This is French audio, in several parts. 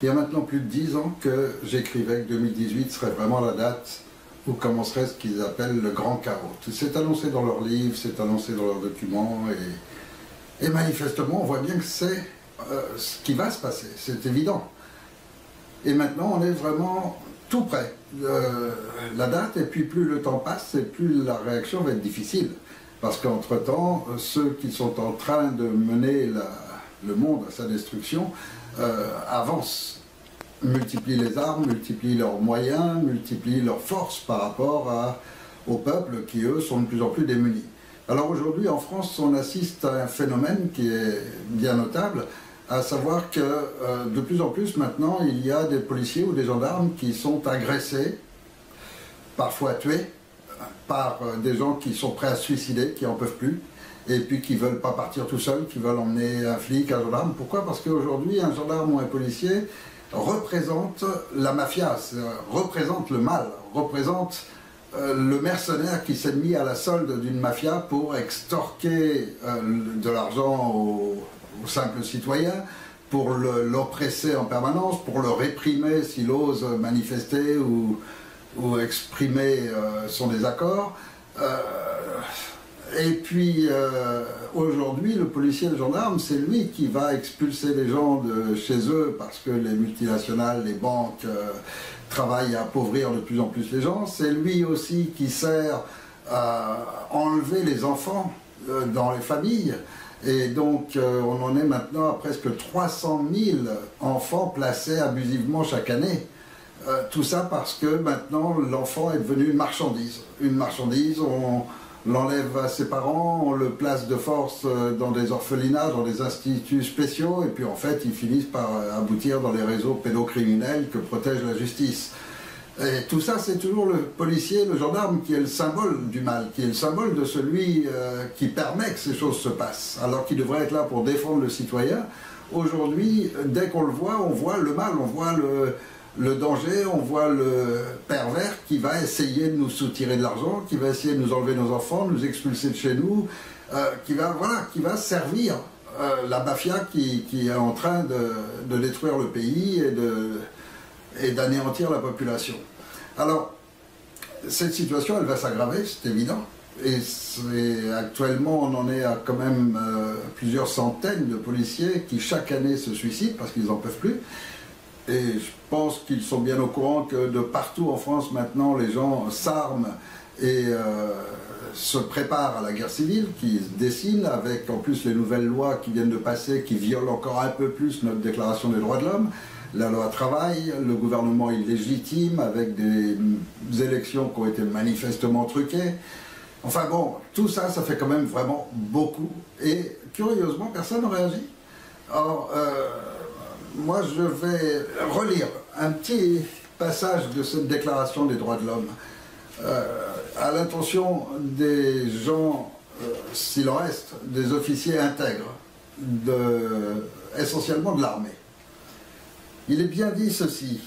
Il y a maintenant plus de 10 ans que j'écrivais que 2018 serait vraiment la date où commencerait ce qu'ils appellent le grand chaos. C'est annoncé dans leurs livres, c'est annoncé dans leurs documents, et manifestement on voit bien que c'est ce qui va se passer, c'est évident. Et maintenant on est vraiment tout près de la date, et puis plus le temps passe, et plus la réaction va être difficile. Parce qu'entre-temps, ceux qui sont en train de mener le monde à sa destruction avancent, multiplient les armes, multiplient leurs moyens, multiplient leurs forces par rapport au peuple qui, eux, sont de plus en plus démunis. Alors aujourd'hui, en France, on assiste à un phénomène qui est bien notable, à savoir que de plus en plus maintenant, il y a des policiers ou des gendarmes qui sont agressés, parfois tués, par des gens qui sont prêts à se suicider, qui n'en peuvent plus, et puis qui ne veulent pas partir tout seuls, qui veulent emmener un flic, un gendarme. Pourquoi? Parce qu'aujourd'hui, un gendarme ou un policier représente la mafia, représente le mal, représente le mercenaire qui s'est mis à la solde d'une mafia pour extorquer de l'argent aux simples citoyens, pour l'oppresser en permanence, pour le réprimer s'il ose manifester ou exprimer son désaccord. Et puis aujourd'hui, le policier et le gendarme, c'est lui qui va expulser les gens de chez eux parce que les multinationales, les banques travaillent à appauvrir de plus en plus les gens. C'est lui aussi qui sert à enlever les enfants dans les familles. Et donc on en est maintenant à presque 300 000 enfants placés abusivement chaque année. Tout ça parce que maintenant l'enfant est devenu une marchandise. Une marchandise, on l'enlève à ses parents, on le place de force dans des orphelinats, dans des instituts spéciaux, et puis en fait ils finissent par aboutir dans les réseaux pédocriminels que protège la justice. Et tout ça, c'est toujours le policier, le gendarme qui est le symbole du mal, qui est le symbole de celui qui permet que ces choses se passent, alors qu'il devrait être là pour défendre le citoyen. Aujourd'hui, dès qu'on le voit, on voit le mal, on voit le danger, on voit le pervers qui va essayer de nous soutirer de l'argent, qui va essayer de nous enlever nos enfants, de nous expulser de chez nous, qui va servir la mafia qui est en train de détruire le pays et d'anéantir la population. Alors, cette situation, elle va s'aggraver, c'est évident. Et actuellement, on en est à quand même plusieurs centaines de policiers qui chaque année se suicident parce qu'ils n'en peuvent plus. Et je pense qu'ils sont bien au courant que de partout en France maintenant, les gens s'arment et se préparent à la guerre civile qui se dessine, avec en plus les nouvelles lois qui viennent de passer, qui violent encore un peu plus notre déclaration des droits de l'homme, la loi travail, le gouvernement illégitime, avec des élections qui ont été manifestement truquées. Enfin bon, tout ça, ça fait quand même vraiment beaucoup. Et curieusement, personne ne réagit. Alors, moi, je vais relire un petit passage de cette déclaration des droits de l'homme à l'intention des gens, s'il en reste, des officiers intègres, essentiellement de l'armée. Il est bien dit ceci: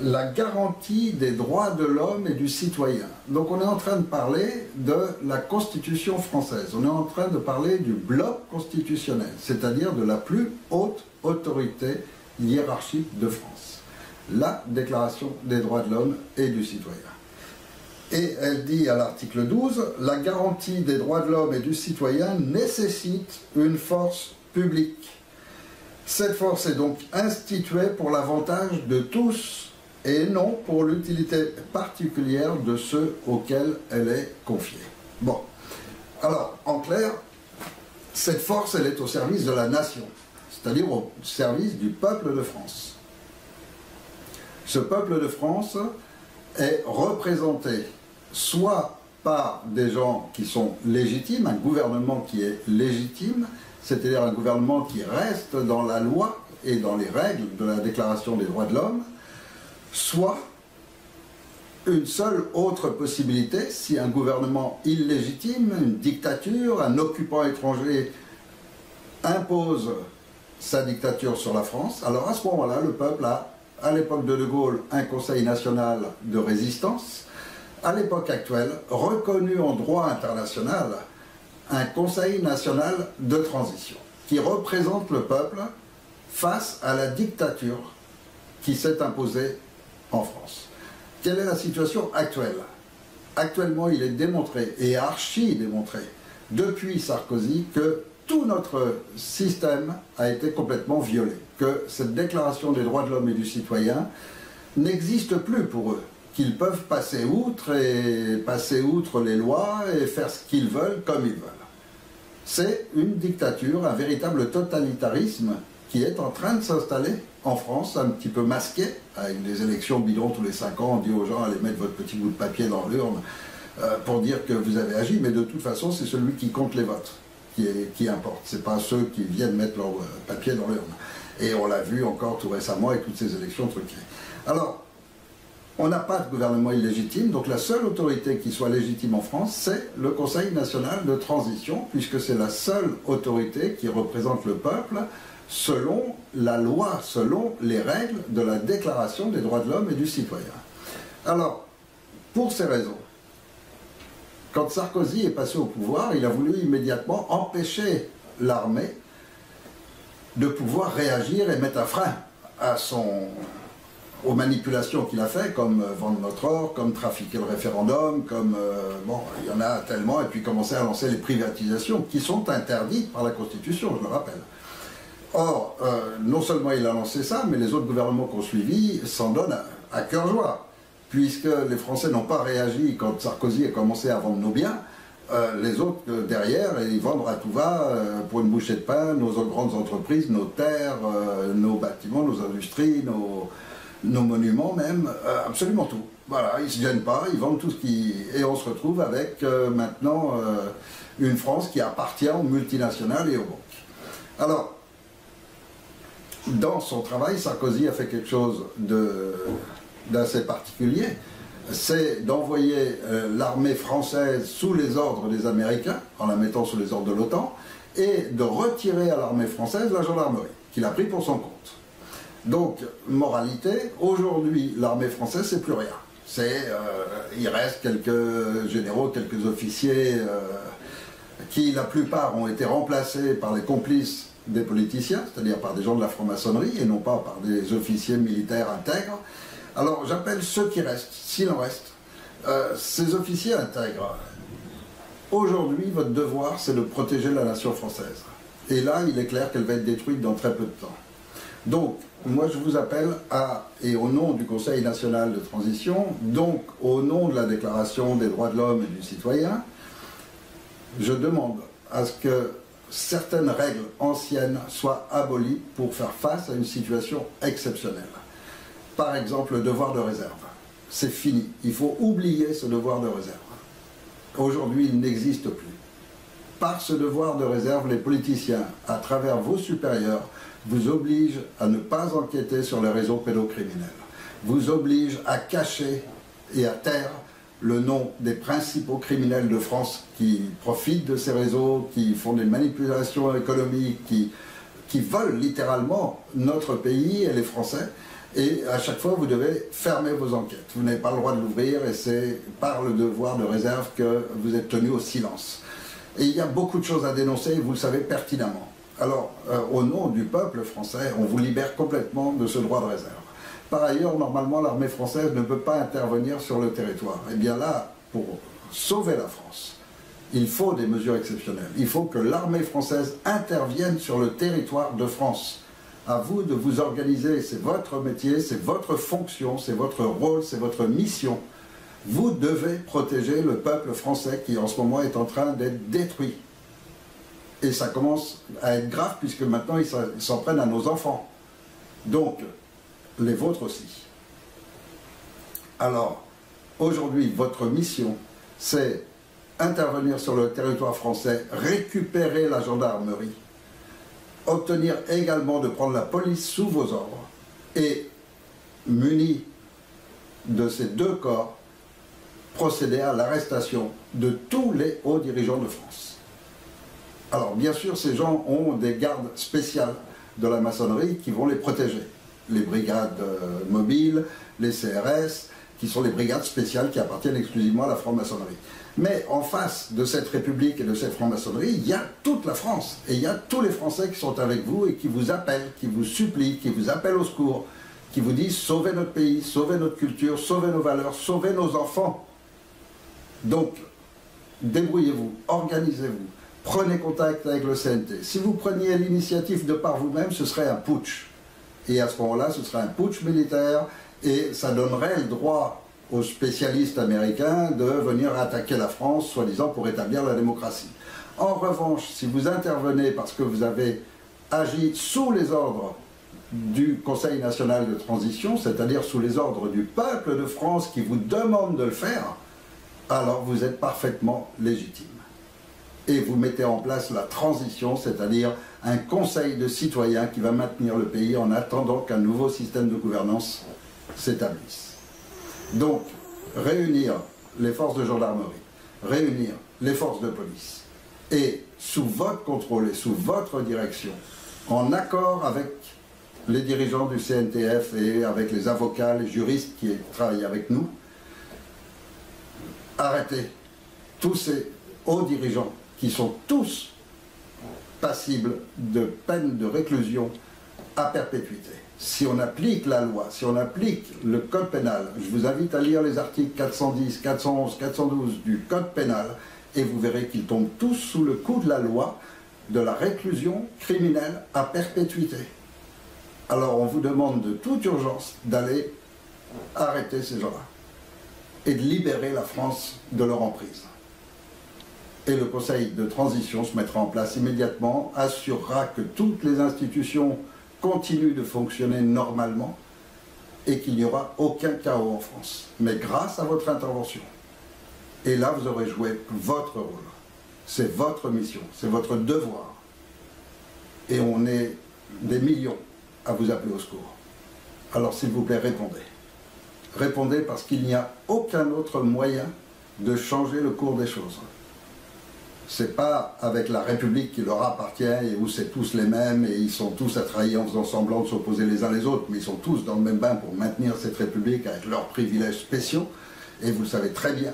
la garantie des droits de l'homme et du citoyen. Donc on est en train de parler de la Constitution française, on est en train de parler du bloc constitutionnel, c'est-à-dire de la plus haute autorité hiérarchique de France, la Déclaration des droits de l'homme et du citoyen. Et elle dit à l'article 12, la garantie des droits de l'homme et du citoyen nécessite une force publique. Cette force est donc instituée pour l'avantage de tous et non pour l'utilité particulière de ceux auxquels elle est confiée. Bon, alors en clair, cette force, elle est au service de la nation, c'est-à-dire au service du peuple de France. Ce peuple de France est représenté soit par des gens qui sont légitimes, un gouvernement qui est légitime, c'est-à-dire un gouvernement qui reste dans la loi et dans les règles de la Déclaration des droits de l'homme, soit une seule autre possibilité, si un gouvernement illégitime, une dictature, un occupant étranger impose sa dictature sur la France, alors à ce moment-là, le peuple a, à l'époque de De Gaulle, un Conseil national de résistance, à l'époque actuelle, reconnu en droit international, un Conseil national de transition, qui représente le peuple face à la dictature qui s'est imposée en France. Quelle est la situation actuelle? Actuellement, il est démontré, et archi démontré, depuis Sarkozy, que tout notre système a été complètement violé, que cette déclaration des droits de l'homme et du citoyen n'existe plus pour eux, qu'ils peuvent passer outre les lois et faire ce qu'ils veulent comme ils veulent. C'est une dictature, un véritable totalitarisme qui est en train de s'installer en France, un petit peu masqué, avec des élections bidons tous les 5 ans, on dit aux gens allez mettre votre petit bout de papier dans l'urne pour dire que vous avez agi, mais de toute façon c'est celui qui compte les votes qui importe, c'est pas ceux qui viennent mettre leur papier dans l'urne. Et on l'a vu encore tout récemment avec toutes ces élections truquées. Alors, on n'a pas de gouvernement illégitime, donc la seule autorité qui soit légitime en France, c'est le Conseil national de transition, puisque c'est la seule autorité qui représente le peuple selon la loi, selon les règles de la Déclaration des droits de l'homme et du citoyen. Alors, pour ces raisons, quand Sarkozy est passé au pouvoir, il a voulu immédiatement empêcher l'armée de pouvoir réagir et mettre un frein aux manipulations qu'il a fait, comme vendre notre or, comme trafiquer le référendum, comme... bon, il y en a tellement, et puis commencer à lancer les privatisations qui sont interdites par la Constitution, je le rappelle. Or, non seulement il a lancé ça, mais les autres gouvernements qui ont suivi s'en donnent à cœur joie, puisque les Français n'ont pas réagi quand Sarkozy a commencé à vendre nos biens. Les autres derrière, ils vendent à tout va pour une bouchée de pain nos grandes entreprises, nos terres, nos bâtiments, nos industries, nos monuments même, absolument tout. Voilà, ils ne se gênent pas, ils vendent tout ce qui... Et on se retrouve avec maintenant une France qui appartient aux multinationales et aux banques. Alors, dans son travail, Sarkozy a fait quelque chose d'assez particulier, c'est d'envoyer l'armée française sous les ordres des Américains, en la mettant sous les ordres de l'OTAN, et de retirer à l'armée française la gendarmerie, qu'il a pris pour son compte. Donc, moralité, aujourd'hui, l'armée française, c'est plus rien. Il reste quelques généraux, quelques officiers qui, la plupart, ont été remplacés par les complices des politiciens, c'est-à-dire par des gens de la franc-maçonnerie, et non pas par des officiers militaires intègres. Alors, j'appelle ceux qui restent, s'il en reste, ces officiers intègres. Aujourd'hui, votre devoir, c'est de protéger la nation française. Et là, il est clair qu'elle va être détruite dans très peu de temps. Donc, moi, je vous appelle et au nom du Conseil national de transition, donc au nom de la Déclaration des droits de l'homme et du citoyen, je demande à ce que certaines règles anciennes soient abolies pour faire face à une situation exceptionnelle. Par exemple, le devoir de réserve. C'est fini. Il faut oublier ce devoir de réserve. Aujourd'hui, il n'existe plus. Par ce devoir de réserve, les politiciens, à travers vos supérieurs, vous obligent à ne pas enquêter sur les réseaux pédocriminels. Vous obligent à cacher et à taire le nom des principaux criminels de France qui profitent de ces réseaux, qui font des manipulations économiques, qui volent littéralement notre pays et les Français. Et à chaque fois, vous devez fermer vos enquêtes. Vous n'avez pas le droit de l'ouvrir et c'est par le devoir de réserve que vous êtes tenu au silence. Et il y a beaucoup de choses à dénoncer et vous le savez pertinemment. Alors, au nom du peuple français, on vous libère complètement de ce droit de réserve. Par ailleurs, normalement, l'armée française ne peut pas intervenir sur le territoire. Et bien là, pour sauver la France, il faut des mesures exceptionnelles. Il faut que l'armée française intervienne sur le territoire de France. À vous de vous organiser, c'est votre métier, c'est votre fonction, c'est votre rôle, c'est votre mission. Vous devez protéger le peuple français qui en ce moment est en train d'être détruit. Et ça commence à être grave puisque maintenant ils s'en prennent à nos enfants. Donc, les vôtres aussi. Alors, aujourd'hui, votre mission, c'est intervenir sur le territoire français, récupérer la gendarmerie, obtenir également de prendre la police sous vos ordres et, munis de ces deux corps, procéder à l'arrestation de tous les hauts dirigeants de France. Alors, bien sûr, ces gens ont des gardes spéciales de la maçonnerie qui vont les protéger. Les brigades mobiles, les CRS, qui sont les brigades spéciales qui appartiennent exclusivement à la franc-maçonnerie. Mais en face de cette République et de cette franc-maçonnerie, il y a toute la France. Et il y a tous les Français qui sont avec vous et qui vous appellent, qui vous supplient, qui vous appellent au secours, qui vous disent sauvez notre pays, sauvez notre culture, sauvez nos valeurs, sauvez nos enfants. Donc, débrouillez-vous, organisez-vous, prenez contact avec le CNT. Si vous preniez l'initiative de par vous-même, ce serait un putsch. Et à ce moment-là, ce serait un putsch militaire et ça donnerait le droit aux spécialistes américains de venir attaquer la France, soi-disant pour établir la démocratie. En revanche, si vous intervenez parce que vous avez agi sous les ordres du Conseil national de transition, c'est-à-dire sous les ordres du peuple de France qui vous demande de le faire, alors vous êtes parfaitement légitime. Et vous mettez en place la transition, c'est-à-dire un conseil de citoyens qui va maintenir le pays en attendant qu'un nouveau système de gouvernance s'établisse. Donc, réunir les forces de gendarmerie, réunir les forces de police, et sous votre contrôle et sous votre direction, en accord avec les dirigeants du CNTF et avec les avocats, les juristes qui travaillent avec nous, arrêter tous ces hauts dirigeants qui sont tous passibles de peine de réclusion à perpétuité. Si on applique la loi, si on applique le code pénal, je vous invite à lire les articles 410, 411, 412 du code pénal et vous verrez qu'ils tombent tous sous le coup de la loi de la réclusion criminelle à perpétuité. Alors on vous demande de toute urgence d'aller arrêter ces gens-là et de libérer la France de leur emprise. Et le conseil de transition se mettra en place immédiatement, assurera que toutes les institutions continuent de fonctionner normalement et qu'il n'y aura aucun chaos en France. Mais grâce à votre intervention. Et là, vous aurez joué votre rôle. C'est votre mission, c'est votre devoir. Et on est des millions à vous appeler au secours. Alors s'il vous plaît, répondez. Répondez parce qu'il n'y a aucun autre moyen de changer le cours des choses. C'est pas avec la République qui leur appartient et où c'est tous les mêmes et ils sont tous à travailler en faisant semblant de s'opposer les uns les autres, mais ils sont tous dans le même bain pour maintenir cette République avec leurs privilèges spéciaux. Et vous le savez très bien,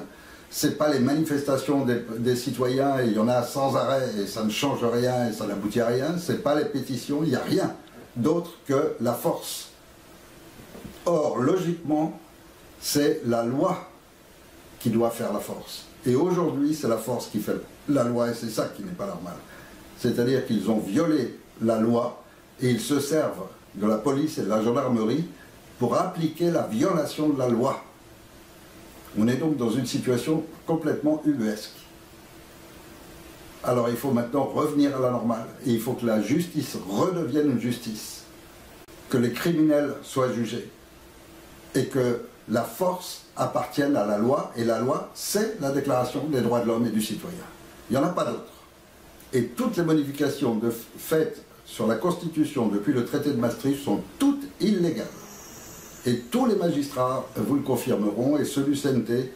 c'est pas les manifestations des citoyens, et il y en a sans arrêt et ça ne change rien et ça n'aboutit à rien, c'est pas les pétitions, il n'y a rien d'autre que la force. Or, logiquement, c'est la loi qui doit faire la force. Et aujourd'hui, c'est la force qui fait la loi, et c'est ça qui n'est pas normal. C'est-à-dire qu'ils ont violé la loi, et ils se servent de la police et de la gendarmerie pour appliquer la violation de la loi. On est donc dans une situation complètement ubuesque. Alors il faut maintenant revenir à la normale, et il faut que la justice redevienne une justice, que les criminels soient jugés, et que la force appartienne à la loi, et la loi, c'est la Déclaration des droits de l'homme et du citoyen. Il n'y en a pas d'autre. Et toutes les modifications faites sur la Constitution depuis le traité de Maastricht sont toutes illégales. Et tous les magistrats vous le confirmeront, et ceux du CNT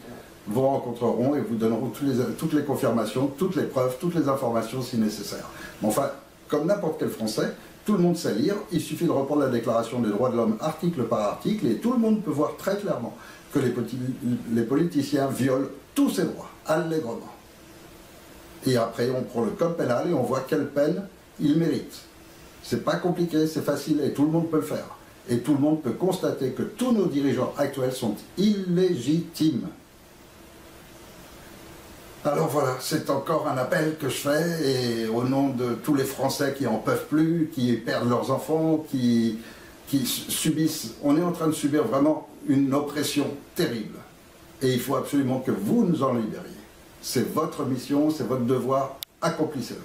vous rencontreront et vous donneront toutes les confirmations, toutes les preuves, toutes les informations si nécessaire. Mais enfin, comme n'importe quel Français, tout le monde sait lire, il suffit de reprendre la Déclaration des droits de l'homme article par article, et tout le monde peut voir très clairement que les politiciens violent tous ces droits, allègrement. Et après, on prend le code pénal et on voit quelle peine il mérite. C'est pas compliqué, c'est facile, et tout le monde peut le faire. Et tout le monde peut constater que tous nos dirigeants actuels sont illégitimes. Alors voilà, c'est encore un appel que je fais, et au nom de tous les Français qui en peuvent plus, qui perdent leurs enfants, qui subissent... On est en train de subir vraiment une oppression terrible. Et il faut absolument que vous nous en libériez. C'est votre mission, c'est votre devoir, accomplissez-le.